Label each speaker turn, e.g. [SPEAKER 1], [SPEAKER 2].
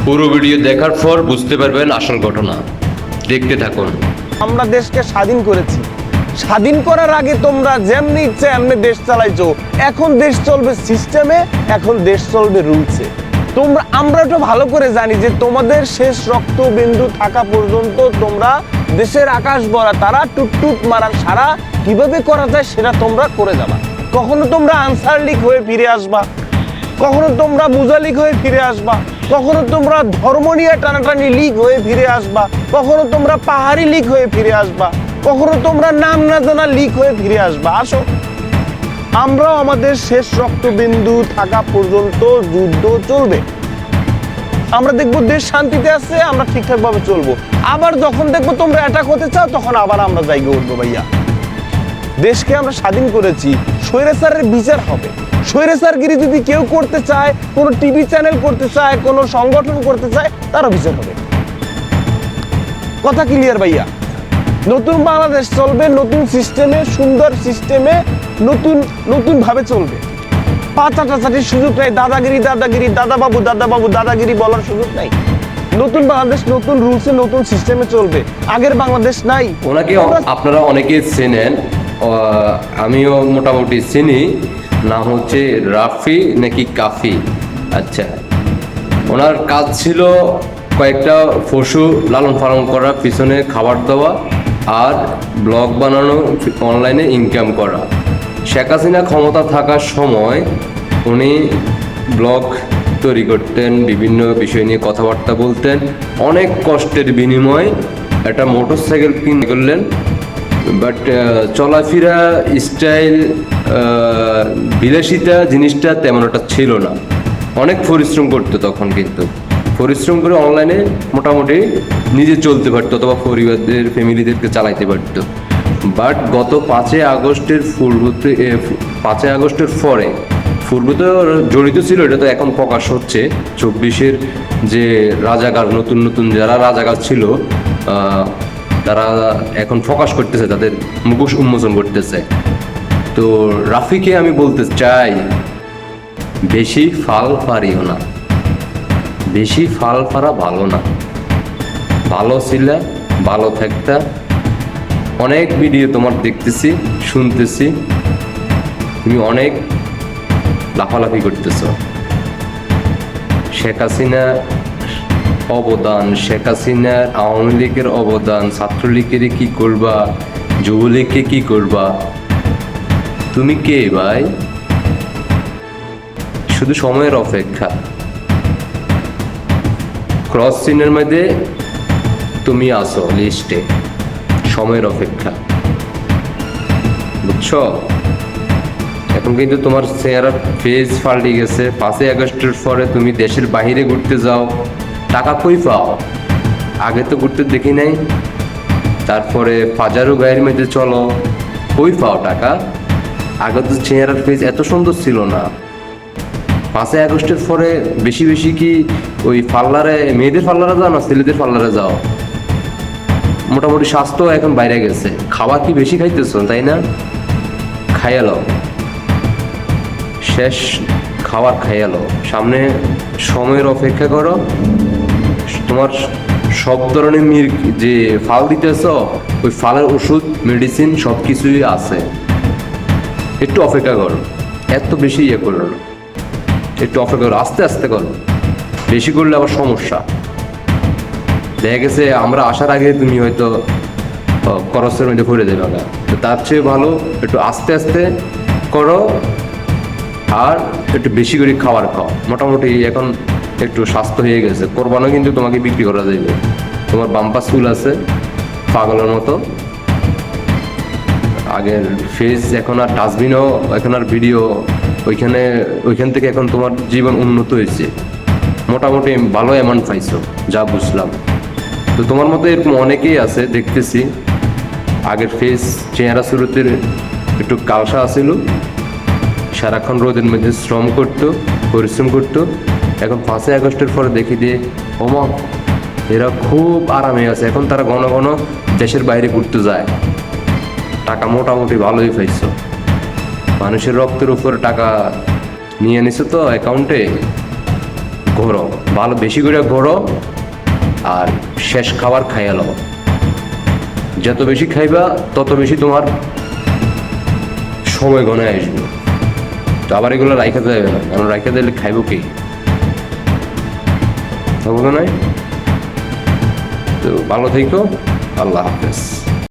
[SPEAKER 1] পুরো ভিডিও দেখার পর বুঝতে পারবেন আসল ঘটনা। দেখতে থাকুন।
[SPEAKER 2] আমরা দেশকে স্বাধীন করেছি, স্বাধীন করার আগে তোমরা যেমনি ইচ্ছে এমনি দেশ চালাইছো। এখন দেশ চলবে সিস্টেমে, এখন দেশ চলবে রুলসে। আমরা একটু ভালো করে জানি যে তোমাদের শেষ রক্তবিন্দু থাকা পর্যন্ত তোমরা দেশের আকাশ ভরা তারা টুকটুক মারার সারা কিভাবে করা যায় সেটা তোমরা করে যাবা। কখনো তোমরা আনসার লীগ হয়ে ফিরে আসবা, কখনো তোমরা মুজালিক হয়ে ফিরে আসবা, কখনো তোমরা ধর্ম নিয়ে টানাটানি লীগ হয়ে ফিরে আসবা, কখনো তোমরা পাহাড়ি লীগ হয়ে ফিরে আসবা, কখনো তোমরা নাম না জানা লীগ হয়ে ফিরে আসবা। আসো, আমরাও আমাদের শেষ রক্তবিন্দু থাকা পর্যন্ত যুদ্ধ চলবে। আমরা দেখবো দেশ শান্তিতে আছে, আমরা ঠিকঠাক ভাবে চলবো। আবার যখন দেখবো তোমরা অ্যাটাক হতে চাও, তখন আবার আমরা জায়গা উঠবো। ভাইয়া, দেশকে আমরা স্বাধীন করেছি, স্বৈরাচারের বিচার হবে। স্বৈরাচারগিরি যদি কেউ করতে চায়, কোনো টিভি চ্যানেল করতে চায়, কোনো সংগঠন করতে চায়, তারও বিচার হবে। কথা ক্লিয়ার ভাইয়া? নতুন বাংলাদেশ চলবে, নতুন সিস্টেমে, সুন্দর সিস্টেমে, নতুন ভাবে চলবে। পাচাটাচাটির সুযোগ নাই, দাদাগিরি দাদাবাবু দাদাগিরি বলার সুযোগ নাই। নতুন বাংলাদেশ নতুন রুলসে নতুন সিস্টেমে চলবে। আগের বাংলাদেশ নাই।
[SPEAKER 1] ওনাকে আপনারা অনেকে চেনেন, আমিও মোটামুটি চিনি। নাম হচ্ছে রাফি নাকি কাফি। আচ্ছা, ওনার কাজ ছিল কয়েকটা পশু লালন পালন করা, পিছনে খাবার দেওয়া আর ব্লগ বানানো, অনলাইনে ইনকাম করা। শেখ হাসিনা ক্ষমতা থাকার সময় উনি ব্লগ তৈরি করতেন, বিভিন্ন বিষয় নিয়ে কথাবার্তা বলতেন। অনেক কষ্টের বিনিময়ে একটা মোটরসাইকেল কিনে করলেন। বাট চলাফেরা স্টাইল, বিলাসিতা জিনিসটা তেমন একটা ছিল না। অনেক পরিশ্রম করতো তখন, কিন্তু পরিশ্রম করে অনলাইনে মোটামুটি নিজে চলতে পারতো অথবা পরিবারদের ফ্যামিলিদেরকে চালাইতে পারতো। বাট গত 5ই আগস্টের পরে পূর্বতে জড়িত ছিল, এটা তো এখন প্রকাশ হচ্ছে। 24-এর যে রাজাকার, নতুন যারা রাজাকার ছিল, তারা এখন প্রকাশ করতেছে, তাদের মুখোশ উন্মোচন করতেছে। তো রাফিকে আমি বলতে চাই, বেশি ফাল পারিও না, বেশি ফাল পারা ভালো না। ভালো ছিলে, ভালো থাকতা। অনেক ভিডিও তোমার দেখতেছি, শুনতেছি, তুমি অনেক লাফালাফি করতেছ। শেখ হাসিনার অবদান, শেখ হাসিনার আওয়ামী লীগের অবদান, ছাত্রলীগের কি করবা, যুবলীগকে কি করবা, তুমি কে ভাই? শুধু সময়ের অপেক্ষা। ক্রস চিহ্নের মধ্যে তুমি আসো লিস্টে, সময়ের অপেক্ষা, বুঝছো? এখন কিন্তু তোমার চেহারা ফেজ পাল্টে গেছে। 5ই আগস্টের পরে তুমি দেশের বাইরে ঘুরতে যাও, টাকা কই পাও? আগে তো ঘুরতে দেখি নাই। তারপরে ফাজারু গায়ের মধ্যে চলো, কই পাও টাকা? আগে তো চেহারার ফেজ এত সুন্দর ছিল না। 5ই আগস্টের পরে বেশি কি ওই পার্লারে, মেয়েদের পার্লারে যাও না ছেলেদের পার্লারে যাও? মোটামুটি স্বাস্থ্য এখন বাইরে গেছে। খাওয়া কি বেশি খাইতেছ, তাই না? খাইয়ালো, শেষ খাবার খাইয়ালো। সামনে সময়ের অপেক্ষা করো। তোমার সব ধরনের যে ফাল দিতেছ, ওই ফালের ওষুধ, মেডিসিন সব কিছুই আছে। একটু অপেক্ষা করো, এত বেশি ইয়ে করো না, একটু অপেক্ষা করো, আস্তে আস্তে করো। বেশি করলে আবার সমস্যা। দেখা গেছে আমরা আসার আগে তুমি হয়তো করসের মধ্যে পড়ে যাবে না। তো তার চেয়ে ভালো একটু আস্তে আস্তে করো, আর একটু বেশি করে খাবার খাও। মোটামুটি এখন একটু স্বাস্থ্য হয়ে গেছে। কোরবানও কিন্তু তোমাকে বিক্রি করা যাবে। তোমার বাম্পার চুল আছে পাগলের মতো। আগের ফেস এখন আর ডাস্টবিনও, এখন আর ভিডিও, ওইখান থেকে এখন তোমার জীবন উন্নত হয়েছে। মোটামুটি ভালো অ্যামাউন্ট পাইছো, যা বুঝলাম। তো তোমার মতো এরকম অনেকেই আছে দেখতেছি। আগের ফেস চেহারা শুরুতে একটু কালসা আছিল, সারাক্ষণ রোদের মধ্যে শ্রম করতো, পরিশ্রম করতো। এখন 5ই আগস্টের পরে দেখি দিয়ে ওমা, এরা খুব আরামে আছে। এখন তারা ঘন ঘন দেশের বাইরে ঘুরতে যায়। টাকা মোটামুটি ভালোই পাইছো। মানুষের রক্তের উপর টাকা নিয়ে নিছো তো অ্যাকাউন্টে, ঘোরো, ভালো বেশি করে ঘোরো, আর শেষ খাবার খাইয়া লও। যত বেশি খাইবা তত বেশি তোমার সময় গনে আসবে। তো আবার এগুলো রাইখা দেবে না, কারণ রাইখা দিলে খাইব কি, বুঝো নাই? তো ভালো থেকো, আল্লাহ হাফেজ।